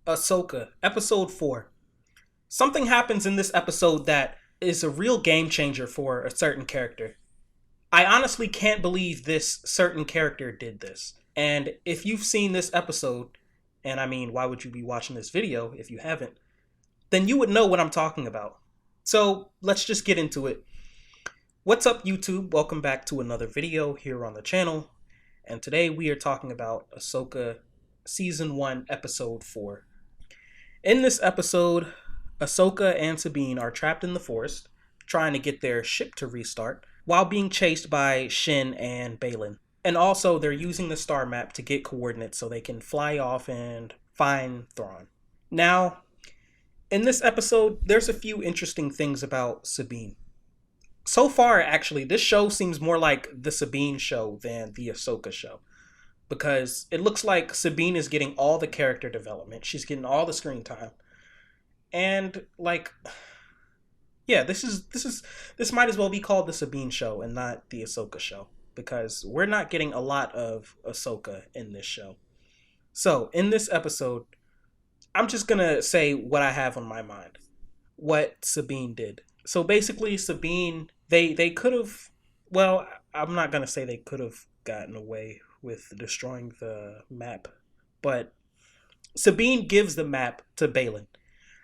Ahsoka, episode 4. Something happens in this episode that is a real game changer for a certain character. I honestly can't believe this certain character did this. And if you've seen this episode, and I mean, why would you be watching this video if you haven't? Then you would know what I'm talking about. So let's just get into it. What's up, YouTube? Welcome back to another video here on the channel. And today we are talking about Ahsoka Season 1, Episode 4. In this episode, Ahsoka and Sabine are trapped in the forest, trying to get their ship to restart, while being chased by Shin and Baylan. And also, they're using the star map to get coordinates so they can fly off and find Thrawn. Now, in this episode, there's a few interesting things about Sabine. So far, actually, this show seems more like the Sabine show than the Ahsoka show. Because it looks like Sabine is getting all the character development. She's getting all the screen time. And this might as well be called the Sabine show and not the Ahsoka show. Because we're not getting a lot of Ahsoka in this show. So, in this episode, I'm just gonna say what I have on my mind. What Sabine did. So basically, Sabine, they could have, well, I'm not gonna say they could have gotten away with destroying the map, but Sabine gives the map to Baylan.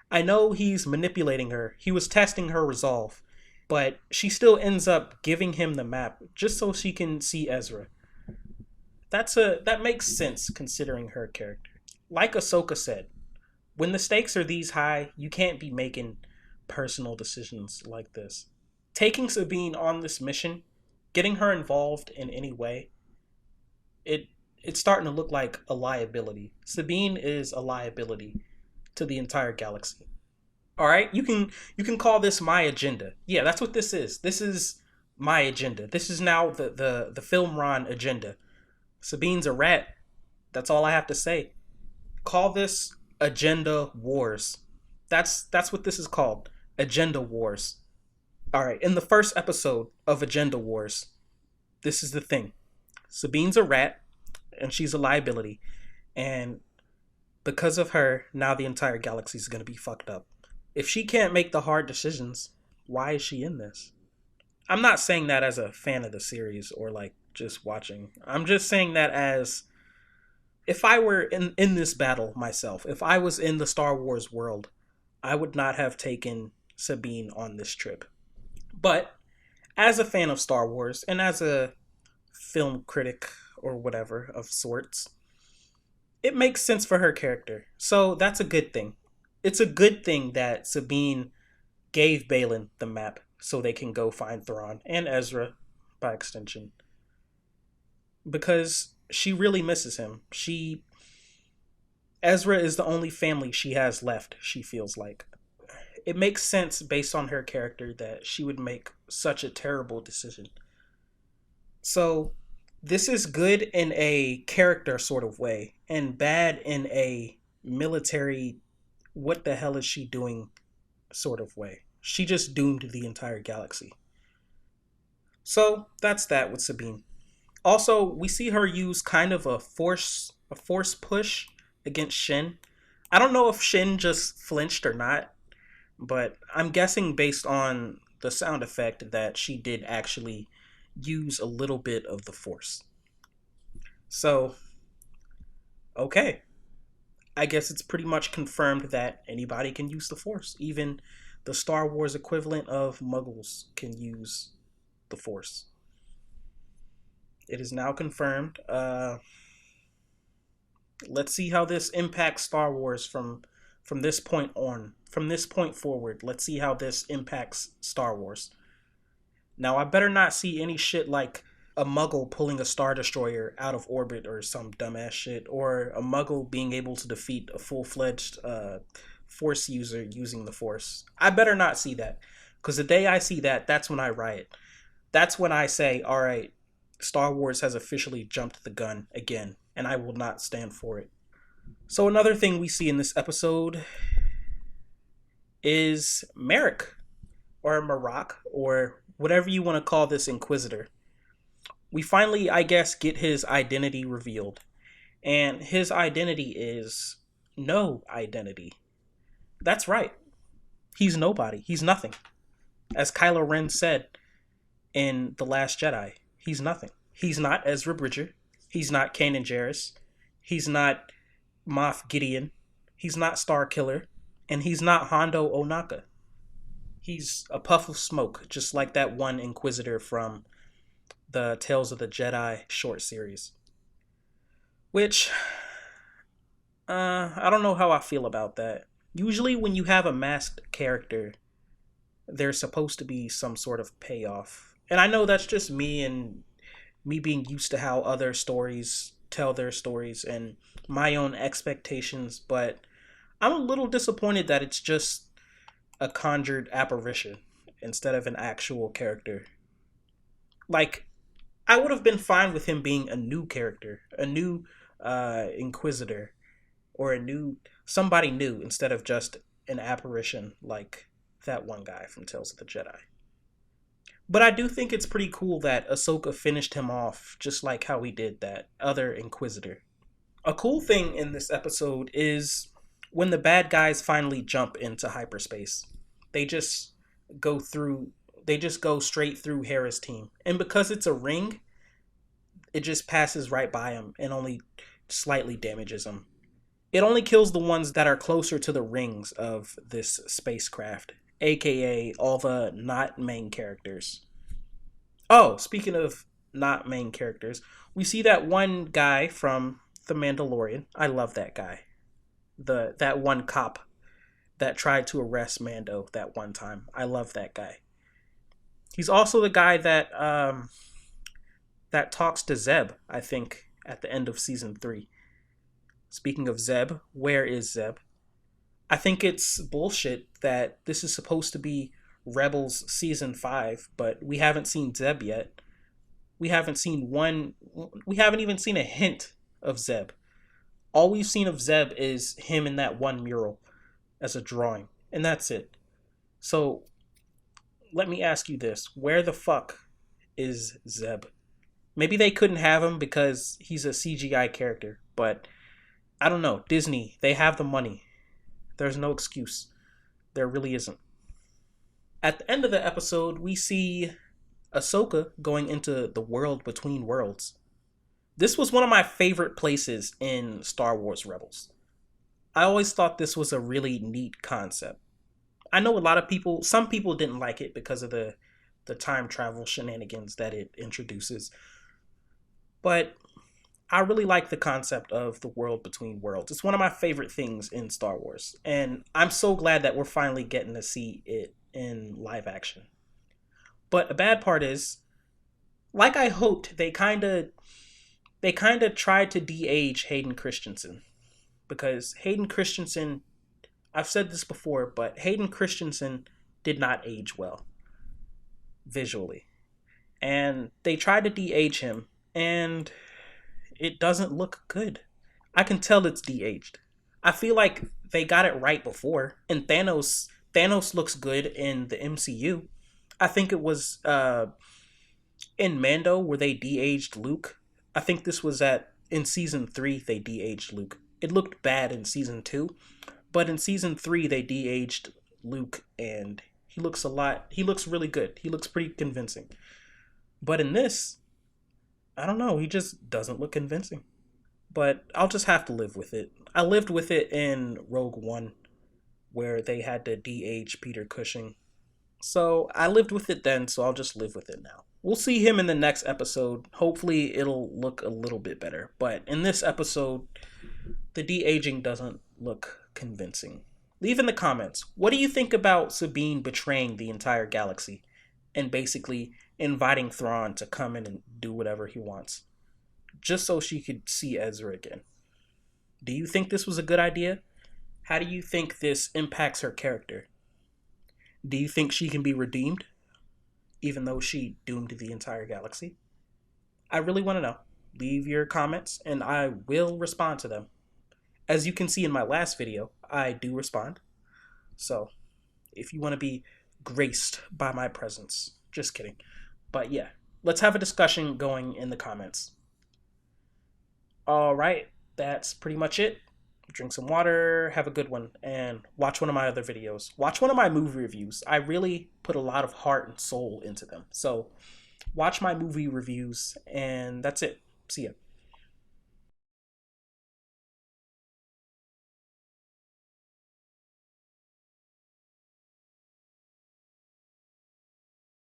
I know he's manipulating her. He was testing her resolve, but she still ends up giving him the map just so she can see Ezra. That makes sense considering her character. Like Ahsoka said, when the stakes are these high, you can't be making personal decisions like this. Taking Sabine on this mission, getting her involved in any way, it's starting to look like a liability. Sabine is a liability to the entire galaxy. All right, you can call this my agenda. Yeah, that's what this is. This is my agenda. This is now the Film Ron agenda. Sabine's a rat. That's all I have to say. Call this Agenda Wars. That's what this is called. Agenda Wars. All right, in the first episode of Agenda Wars, this is the thing. Sabine's a rat, and she's a liability. And because of her, now the entire galaxy is going to be fucked up. If she can't make the hard decisions, why is she in this? I'm not saying that as a fan of the series or like just watching. I'm just saying that as if I were in this battle myself, if I was in the Star Wars world, I would not have taken Sabine on this trip. But as a fan of Star Wars and as a film critic or whatever of sorts, it makes sense for her character. So that's a good thing. It's a good thing that Sabine gave Baylan the map so they can go find Thrawn and Ezra by extension. Because she really misses him. Ezra is the only family she has left, she feels like. It makes sense based on her character that she would make such a terrible decision. So, this is good in a character sort of way, and bad in a military, what the hell is she doing sort of way. She just doomed the entire galaxy. So, that's that with Sabine. Also, we see her use kind of a force push against Shin. I don't know if Shin just flinched or not, but I'm guessing based on the sound effect that she did actually use a little bit of the force. So, okay. I guess it's pretty much confirmed that anybody can use the force. Even the Star Wars equivalent of Muggles can use the force. It is now confirmed. Let's see how this impacts Star Wars from this point on. From this point forward, let's see how this impacts Star Wars. Now, I better not see any shit like a Muggle pulling a Star Destroyer out of orbit or some dumbass shit, or a Muggle being able to defeat a full-fledged Force user using the Force. I better not see that, because the day I see that, that's when I riot. That's when I say, alright, Star Wars has officially jumped the gun again, and I will not stand for it. So another thing we see in this episode is Merrick, or Marak, or whatever you want to call this inquisitor. We finally, I guess, get his identity revealed. And his identity is no identity. That's right. He's nobody. He's nothing. As Kylo Ren said in The Last Jedi, he's nothing. He's not Ezra Bridger. He's not Kanan Jarrus. He's not Moff Gideon. He's not Star Killer. And he's not Hondo Ohnaka. He's a puff of smoke, just like that one Inquisitor from the Tales of the Jedi short series. Which, I don't know how I feel about that. Usually when you have a masked character, there's supposed to be some sort of payoff. And I know that's just me and me being used to how other stories tell their stories and my own expectations, but I'm a little disappointed that it's just a conjured apparition instead of an actual character. Like, I would have been fine with him being a new character, a new Inquisitor, or a new somebody new instead of just an apparition like that one guy from Tales of the Jedi. But I do think it's pretty cool that Ahsoka finished him off just like how we did that other Inquisitor. A cool thing in this episode is when the bad guys finally jump into hyperspace. They just go straight through Hera's team. And because it's a ring, it just passes right by them and only slightly damages them. It only kills the ones that are closer to the rings of this spacecraft, aka all the not main characters. Oh, speaking of not main characters, we see that one guy from The Mandalorian. I love that guy. That one cop that tried to arrest Mando that one time. I love that guy. He's also the guy that that talks to Zeb, I think, at the end of season 3. Speaking of Zeb, where is Zeb? I think it's bullshit that this is supposed to be Rebels season 5, but we haven't seen Zeb yet. We haven't even seen a hint of Zeb. All we've seen of Zeb is him in that one mural as a drawing, and that's it. So, let me ask you this. Where the fuck is Zeb? Maybe they couldn't have him because he's a CGI character, but I don't know. Disney, they have the money. There's no excuse. There really isn't. At the end of the episode, we see Ahsoka going into the world between worlds. This was one of my favorite places in Star Wars Rebels. I always thought this was a really neat concept. I know some people didn't like it because of the time travel shenanigans that it introduces. But I really like the concept of the world between worlds. It's one of my favorite things in Star Wars. And I'm so glad that we're finally getting to see it in live action. But a bad part is, like I hoped, they kind of tried to de-age Hayden Christensen. Because Hayden Christensen, I've said this before, but Hayden Christensen did not age well visually. And they tried to de-age him, and it doesn't look good. I can tell it's de-aged. I feel like they got it right before. And Thanos looks good in the MCU. I think it was in Mando where they de-aged Luke. I think this was in season 3 they de-aged Luke. It looked bad in season 2, but in season 3 they de-aged Luke and he looks really good. He looks pretty convincing. But in this, I don't know, he just doesn't look convincing. But I'll just have to live with it. I lived with it in Rogue One, where they had to de-age Peter Cushing. So I lived with it then, so I'll just live with it now. We'll see him in the next episode. Hopefully it'll look a little bit better. But in this episode, the de-aging doesn't look convincing. Leave in the comments, what do you think about Sabine betraying the entire galaxy and basically inviting Thrawn to come in and do whatever he wants, just so she could see Ezra again? Do you think this was a good idea? How do you think this impacts her character? Do you think she can be redeemed, even though she doomed the entire galaxy? I really want to know. Leave your comments, and I will respond to them. As you can see in my last video, I do respond. So, if you want to be graced by my presence, just kidding. But yeah, let's have a discussion going in the comments. Alright, that's pretty much it. drink some water, have a good one, and watch one of my other videos. Watch one of my movie reviews. I really put a lot of heart and soul into them. So watch my movie reviews, and that's it. See ya.